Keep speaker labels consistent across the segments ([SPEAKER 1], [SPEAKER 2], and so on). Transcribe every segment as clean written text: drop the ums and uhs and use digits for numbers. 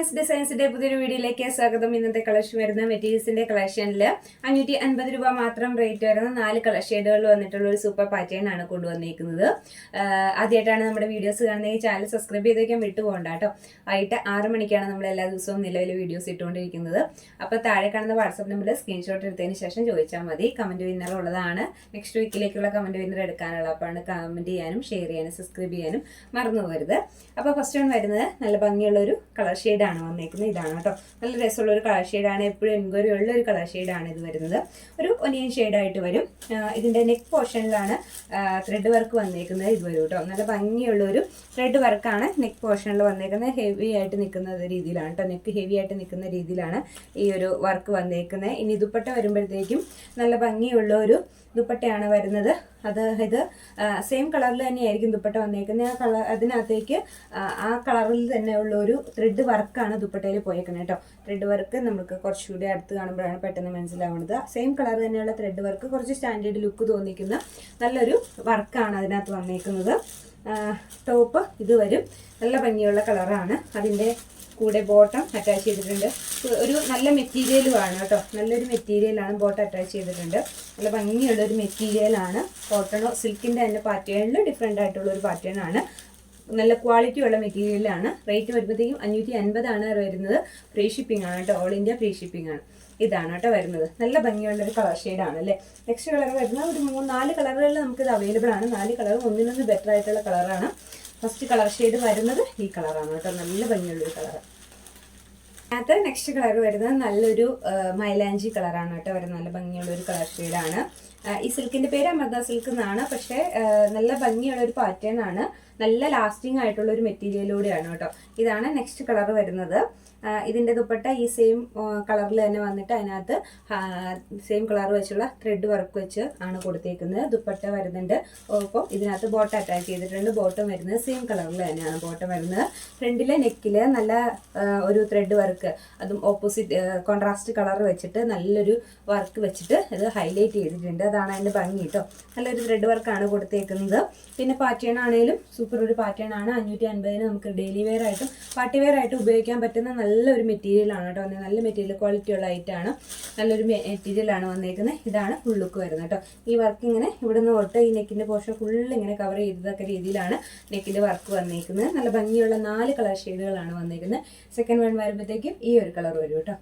[SPEAKER 1] Friends, ഡിസൈൻസിന്റെ പുതിയൊരു വീഡിയോയിലേക്ക് സ്വാഗതം. ഇന്നത്തെ കളക്ഷൻ വരുന്ന മെറ്റീരിയൽസിന്റെ കളക്ഷനിൽ 550 രൂപ മാത്രം റേറ്റ് വരുന്ന 4 കളർ ഷെയ്ഡുകളിൽ വന്നിട്ടുള്ള ഒരു സൂപ്പർ പാറ്റേൺ ആണ് കൊണ്ടുവന്നിരിക്കുന്നത്. ആദ്യമായിട്ടാണ് നമ്മുടെ വീഡിയോസ് കാണുന്നത്, ചാനൽ സബ്സ്ക്രൈബ് ചെയ്ത് വയ്ക്കാൻ വിട്ടുപോകണ്ട കേട്ടോ. വൈകിട്ട് 6 മണിക്കാണ് നമ്മൾ എല്ലാ ദിവസവും നിലവിൽ വീഡിയോസ് ഇട്ടുകൊണ്ടിരിക്കുന്നത്. അപ്പോൾ താഴെ കാണുന്ന വാട്സ്ആപ്പ് നമ്പറിൽ സ്ക്രീൻഷോട്ട് എടുത്തതിന് ശേഷം ചോദിച്ചാൽ മതി. കമന്റ് വിന്നർ ഉള്ളതാണ്. നെക്സ്റ്റ് വീക്കിലേക്കുള്ള കമന്റ് വിന്നർ എടുക്കാനുള്ള അപ്പോൾ കമന്റ് ചെയ്യാനും ഷെയർ ചെയ്യാനും സബ്സ്ക്രൈബ് ചെയ്യാനും മറന്നു പോകരുത്. അപ്പോൾ ഫസ്റ്റ് വൺ വരുന്നത് നല്ല ഭംഗിയുള്ള ഒരു കളർ ഷെയ്ഡാണ് വന്നേക്കുന്നത്. ഇതാണ് കേട്ടോ, നല്ല രസമുള്ള ഒരു കളർ ഷെയ്ഡാണ്. എപ്പോഴും എൻക്വയറി ഉള്ള ഒരു കളർ ഷെയ്ഡാണ് ഇത് വരുന്നത്. ഒരു ഒനിയൻ ഷെയ്ഡായിട്ട് വരും. ഇതിന്റെ നെക്ക് പോർഷനിലാണ് ത്രെഡ് വർക്ക് വന്നേക്കുന്നത്. ഇത് വരും കേട്ടോ, നല്ല ഭംഗിയുള്ള ഒരു ത്രെഡ് വർക്കാണ് നെക്ക് പോർഷനിൽ വന്നേക്കുന്നത്. ഹെവി ആയിട്ട് നിൽക്കുന്ന രീതിയിലാണ് കേട്ടോ, നെക്ക് ഹെവി ആയിട്ട് നിൽക്കുന്ന രീതിയിലാണ് ഈ ഒരു വർക്ക് വന്നേക്കുന്നത്. ഇനി ദുപ്പട്ട വരുമ്പോഴത്തേക്കും നല്ല ഭംഗിയുള്ള ഒരു ദുപ്പട്ടയാണ് വരുന്നത്. ഇത് സെയിം കളറിൽ തന്നെയായിരിക്കും ദുപ്പട്ട വന്നേക്കുന്നത്. ആ കളർ അതിനകത്തേക്ക് ആ കളറിൽ തന്നെ ഉള്ള ഒരു ത്രെഡ് വർക്കാണ് ദുപ്പട്ടയിൽ പോയേക്കുന്നത് കേട്ടോ. ത്രെഡ് വർക്ക് നമുക്ക് കുറച്ചുകൂടി അടുത്ത് കാണുമ്പോഴാണ് പെട്ടെന്ന് മനസ്സിലാവുന്നത്. സെയിം കളർ തന്നെയുള്ള ത്രെഡ് വർക്ക്, കുറച്ച് സ്റ്റാൻഡേർഡ് ലുക്ക് തോന്നിക്കുന്ന നല്ലൊരു വർക്കാണ് അതിനകത്ത് വന്നേക്കുന്നത്. ടോപ്പ് ഇത് വരും, നല്ല ഭംഗിയുള്ള കളറാണ്. അതിൻ്റെ കൂടെ ബോട്ടം അറ്റാച്ച് ചെയ്തിട്ടുണ്ട്. ഒരു നല്ല മെറ്റീരിയലുമാണ് കേട്ടോ, നല്ലൊരു മെറ്റീരിയലാണ്. ബോട്ടം അറ്റാച്ച് ചെയ്തിട്ടുണ്ട്. നല്ല ഭംഗിയുള്ളൊരു മെറ്റീരിയലാണ്. കോട്ടണോ സിൽക്കിൻ്റെ തന്നെ പാറ്റേണിൽ ഡിഫറെൻ്റ് ആയിട്ടുള്ള ഒരു പാറ്റേൺ ആണ്. നല്ല ക്വാളിറ്റി ഉള്ള മെറ്റീരിയലാണ്. റേറ്റ് വരുമ്പോഴത്തേക്കും 550 ആണ് വരുന്നത്. ഫ്രീ ഷിപ്പിംഗ് ആണ് കേട്ടോ, ഓൾ ഇന്ത്യ ഫ്രീ ഷിപ്പിംഗ് ആണ്. ഇതാണ് കേട്ടോ വരുന്നത്. നല്ല ഭംഗിയുള്ളൊരു കളർ ഷെയ്ഡാണ് അല്ലേ. നെക്സ്റ്റ് കളർ വരുന്നത് ഒരു 4 കളറുകളിൽ നമുക്കിത് അവൈലബിൾ ആണ്. 4 കളറും ഒന്നിനൊന്ന് ബെറ്റർ ആയിട്ടുള്ള കളറാണ്. ഫസ്റ്റ് കളർ ഷെയ്ഡ് വരുന്നത് ഈ കളറാണ് കേട്ടോ, നല്ല ഭംഗിയുള്ളൊരു കളർ. അത് നെക്സ്റ്റ് കളർ വരുന്നത് നല്ലൊരു മൈലാഞ്ചി കളറാണ് കേട്ടോ വരുന്നത്. നല്ല ഭംഗിയുള്ളൊരു കളർ ഷെയ്ഡാണ്. ഈ സിൽക്കിന്റെ പേര് അമൃത സിൽക്ക് എന്നാണ്. പക്ഷേ നല്ല ഭംഗിയുള്ള ഒരു പാറ്റേൺ ആണ്. നല്ല ലാസ്റ്റിംഗ് ആയിട്ടുള്ള ഒരു മെറ്റീരിയലൂടെയാണ് കേട്ടോ. ഇതാണ് നെക്സ്റ്റ് കളർ വരുന്നത്. ഇതിന്റെ ദുപ്പട്ട ഈ സെയിം കളറിൽ തന്നെ വന്നിട്ട് അതിനകത്ത് സെയിം കളർ വെച്ചുള്ള ത്രെഡ് വർക്ക് വെച്ച് ആണ് കൊടുത്തേക്കുന്നത്. ദുപ്പട്ട വരുന്നുണ്ട്. ഒപ്പം ഇതിനകത്ത് ബോട്ടം അറ്റാച്ച് ചെയ്തിട്ടുണ്ട്. ബോട്ടം വരുന്നത് സെയിം കളറിൽ തന്നെയാണ് ബോട്ടം വരുന്നത്. ഫ്രണ്ടിലെ നെക്കില് നല്ല ഒരു ത്രെഡ് വർക്ക്, അതും ഓപ്പോസിറ്റ് കോൺട്രാസ്റ്റ് കളർ വെച്ചിട്ട് നല്ലൊരു വർക്ക് വെച്ചിട്ട് ഇത് ഹൈലൈറ്റ് ചെയ്തിട്ടുണ്ട്. അതാണ് അതിന്റെ ഭംഗി കേട്ടോ. നല്ലൊരു ത്രെഡ് വർക്കാണ് കൊടുത്തേക്കുന്നത്. പിന്നെ പാറ്റേൺ ആണെങ്കിലും സൂപ്പർ ഒരു പാറ്റേൺ ആണ്. 550 നമുക്ക് ഡെയിലി വെയർ ആയിട്ടും പാർട്ടി വെയർ ആയിട്ടും ഉപയോഗിക്കാൻ പറ്റുന്ന നല്ലൊരു മെറ്റീരിയൽ ആണ് കേട്ടോ. നല്ല മെറ്റീരിയൽ, ക്വാളിറ്റി ഉള്ള ഐറ്റാണ്. നല്ലൊരു മെറ്റീരിയൽ ആണ് വന്നേക്കുന്നത്. ഇതാണ് ഫുൾ ലുക്ക് വരുന്നത് കേട്ടോ. ഈ വർക്ക് ഇങ്ങനെ ഇവിടെ നിന്ന് തൊട്ട് ഈ നെക്കിന്റെ പോർഷൻ ഫുൾ ഇങ്ങനെ കവർ ചെയ്തതൊക്കെ രീതിയിലാണ് നെക്കിന്റെ വർക്ക് വന്നേക്കുന്നത്. നല്ല ഭംഗിയുള്ള 4 കളർ ഷെയ്ഡുകളാണ് വന്നേക്കുന്നത്. സെക്കൻഡ് വൺ വരുമ്പോഴത്തേക്കും ഈ ഒരു കളർ വരും കേട്ടോ.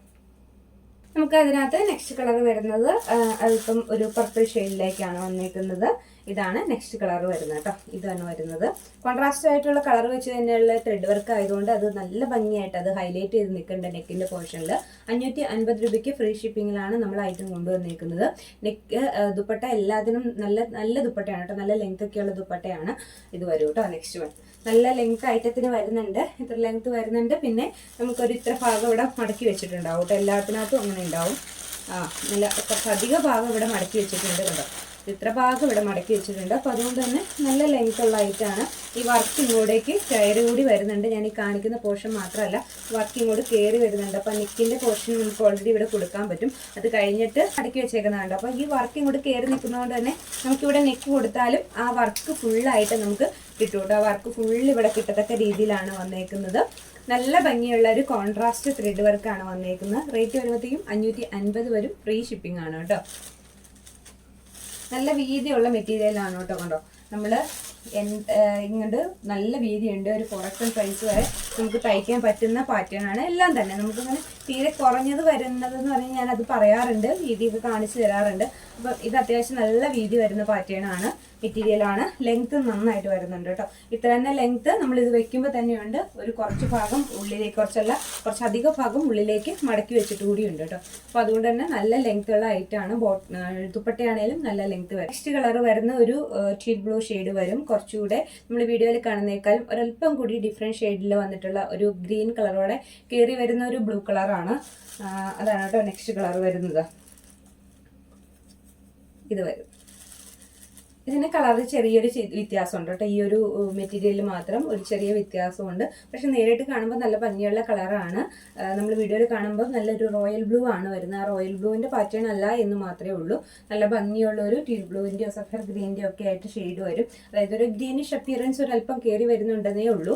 [SPEAKER 1] നമുക്ക് അതിനകത്ത് നെക്സ്റ്റ് കളർ വരുന്നത് അല്പം ഒരു പർപ്പിൾ ഷെയ്ഡിലേക്കാണ് വന്നേക്കുന്നത്. ഇതാണ് നെക്സ്റ്റ് കളർ വരുന്നത് കേട്ടോ. ഇതാണ് വരുന്നത്. കോൺട്രാസ്റ്റ് ആയിട്ടുള്ള കളർ വെച്ച് തന്നെയുള്ള ത്രെഡ് വർക്ക് ആയതുകൊണ്ട് അത് നല്ല ഭംഗിയായിട്ട് അത് ഹൈലൈറ്റ് ചെയ്ത് നിൽക്കേണ്ട നെക്കിന്റെ പോർഷനിൽ. 550 രൂപയ്ക്ക് ഫ്രീ ഷിപ്പിങ്ങിലാണ് നമ്മൾ ഐറ്റം കൊണ്ടുവന്നിരിക്കുന്നത്. നെക്ക് ദുപ്പട്ട എല്ലാത്തിനും നല്ല ദുപ്പട്ടയാണ് കേട്ടോ. നല്ല ലെങ്ത് ഒക്കെയുള്ള ദുപ്പട്ടയാണ് ഇത് വരും കേട്ടോ. നെക്സ്റ്റ് വൺ നല്ല ലെങ്ത് ഐറ്റത്തിന് വരുന്നുണ്ട്. ഇത്ര ലെങ്ത് വരുന്നുണ്ട്. പിന്നെ നമുക്കൊരു ഇത്ര ഭാഗം ഇവിടെ മടക്കി വെച്ചിട്ടുണ്ടാവും കേട്ടോ. എല്ലാത്തിനകത്തും അങ്ങനെ ഉണ്ടാവും. നല്ല കുറച്ച് അധിക ഭാഗം ഇവിടെ മടക്കി വെച്ചിട്ടുണ്ട് കേട്ടോ. ഇത്ര ഭാഗം ഇവിടെ മടക്കി വെച്ചിട്ടുണ്ട്. അപ്പോൾ അതുകൊണ്ട് തന്നെ നല്ല ലെങ്ത് ഉള്ള ഐറ്റാണ്. ഈ വർക്ക് ഇങ്ങോട്ടേക്ക് കയറി കൂടി വരുന്നുണ്ട്. ഞാൻ ഈ കാണിക്കുന്ന പോർഷൻ മാത്രമല്ല, വർക്ക് ഇങ്ങോട്ട് കയറി വരുന്നുണ്ട്. അപ്പോൾ നെക്കിൻ്റെ പോർഷൻ നമുക്ക് ഓൾറെഡി ഇവിടെ കൊടുക്കാൻ പറ്റും. അത് കഴിഞ്ഞിട്ട് മടക്കി വെച്ചേക്കുന്നതുണ്ട്. അപ്പോൾ ഈ വർക്ക് ഇങ്ങോട്ട് കയറി നിൽക്കുന്നതുകൊണ്ട് തന്നെ നമുക്കിവിടെ നെക്ക് കൊടുത്താലും ആ വർക്ക് ഫുള്ളായിട്ട് നമുക്ക് കിട്ടും കേട്ടോ. ആ വർക്ക് ഫുള്ള് ഇവിടെ കിട്ടത്തക്ക രീതിയിലാണ് വന്നേക്കുന്നത്. നല്ല ഭംഗിയുള്ള ഒരു കോൺട്രാസ്റ്റ് ത്രെഡ് വർക്കാണ് വന്നേക്കുന്നത്. റേറ്റ് വരുമ്പോഴത്തേക്കും 550 വരും. ഫ്രീ ഷിപ്പിംഗ് ആണ് കേട്ടോ. നല്ല വീതിയുള്ള മെറ്റീരിയലാണ് കേട്ടോ. കണ്ടോ, നമ്മൾ ഇങ്ങോട്ട് നല്ല വീതിയുണ്ട്. ഒരു 4XL സൈസ് വരെ നമുക്ക് തയ്ക്കാൻ പറ്റുന്ന പാറ്റേൺ ആണ്. എല്ലാം തന്നെ നമുക്കിങ്ങനെ തീരെ കുറഞ്ഞത് വരുന്നതെന്ന് പറഞ്ഞാൽ ഞാനത് പറയാറുണ്ട്, വീതിയൊക്കെ കാണിച്ചു തരാറുണ്ട്. അപ്പം ഇത് അത്യാവശ്യം നല്ല വീതി വരുന്ന പാറ്റേൺ ആണ്, മെറ്റീരിയലാണ്. ലെങ്ത് നന്നായിട്ട് വരുന്നുണ്ട് കേട്ടോ. ഇത്ര തന്നെ ലെങ്ത് നമ്മളിത് വെക്കുമ്പോൾ തന്നെയുണ്ട്. ഒരു കുറച്ച് ഭാഗം ഉള്ളിലേക്ക്, കുറച്ചധികം ഭാഗം ഉള്ളിലേക്ക് മടക്കി വെച്ചിട്ട് കൂടിയുണ്ട് കേട്ടോ. അപ്പോൾ അതുകൊണ്ട് തന്നെ നല്ല ലെങ്ത് ഉള്ള ഐറ്റാണ്. ദുപ്പട്ടയാണേലും നല്ല ലെങ്ത് വരും. നെക്സ്റ്റ് കളർ വരുന്ന ഒരു ടീൽ ബ്ലൂ ഷെയ്ഡ് വരും. കുറച്ചുകൂടെ നമ്മൾ വീഡിയോയിൽ കാണുന്നേക്കാളും ഒരല്പം കൂടി ഡിഫറെൻറ്റ് ഷെയ്ഡിൽ വന്നിട്ടുള്ള ഒരു ഗ്രീൻ കളറോടെ കയറി വരുന്ന ഒരു ബ്ലൂ കളറാണ്. അതാണ് കേട്ടോ നെക്സ്റ്റ് കളർ വരുന്നത്. ഇത് വരും. ഇതിന് കളറിൽ ചെറിയൊരു വ്യത്യാസമുണ്ട് കേട്ടോ. ഈ ഒരു മെറ്റീരിയലിൽ മാത്രം ഒരു ചെറിയ വ്യത്യാസമുണ്ട്. പക്ഷെ നേരിട്ട് കാണുമ്പോൾ നല്ല ഭംഗിയുള്ള കളറാണ്. നമ്മൾ വീഡിയോയിൽ കാണുമ്പോൾ നല്ലൊരു റോയൽ ബ്ലൂ ആണ് വരുന്നത്. ആ റോയൽ ബ്ലൂവിൻ്റെ പാറ്റേൺ അല്ല എന്ന് മാത്രമേ ഉള്ളൂ. നല്ല ഭംഗിയുള്ള ഒരു ടീൽ ബ്ലൂവിൻ്റെയോ സഫർ ഗ്രീൻ്റെയോ ഒക്കെ ആയിട്ട് ഷെയ്ഡ് വരും. അതായത് ഒരു ഗ്രീനിഷ് അപ്പിയറൻസ് ഒരല്പം കയറി വരുന്നുണ്ടെന്നേ ഉള്ളൂ.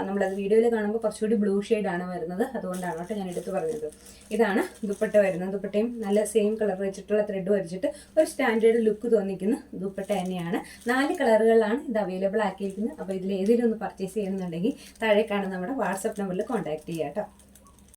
[SPEAKER 1] നമ്മളത് വീഡിയോയിൽ കാണുമ്പോൾ കുറച്ചുകൂടി ബ്ലൂ ഷെയ്ഡാണ് വരുന്നത്, അതുകൊണ്ടാണ് കേട്ടോ ഞാൻ എടുത്ത് പറഞ്ഞത്. ഇതാണ് ദുപ്പട്ട വരുന്നത്. ദുപ്പട്ടയും നല്ല സെയിം കളർ വെച്ചിട്ടുള്ള ത്രെഡ് വരച്ചിട്ട് ഒരു സ്റ്റാൻഡേർഡ് ലുക്ക് തോന്നിക്കുന്ന ദുപ്പട്ട തന്നെയാണ്. 4 കളറുകളിലാണ് ഇത് അവൈലബിൾ ആക്കിയിരിക്കുന്നത്. അപ്പോൾ ഇതിൽ ഏതെങ്കിലും ഒന്ന് പർച്ചേസ് ചെയ്യുന്നുണ്ടെങ്കിൽ താഴെ കാണുന്ന നമ്മുടെ വാട്സപ്പ് നമ്പറിൽ കോൺടാക്ട് ചെയ്യാം കേട്ടോ.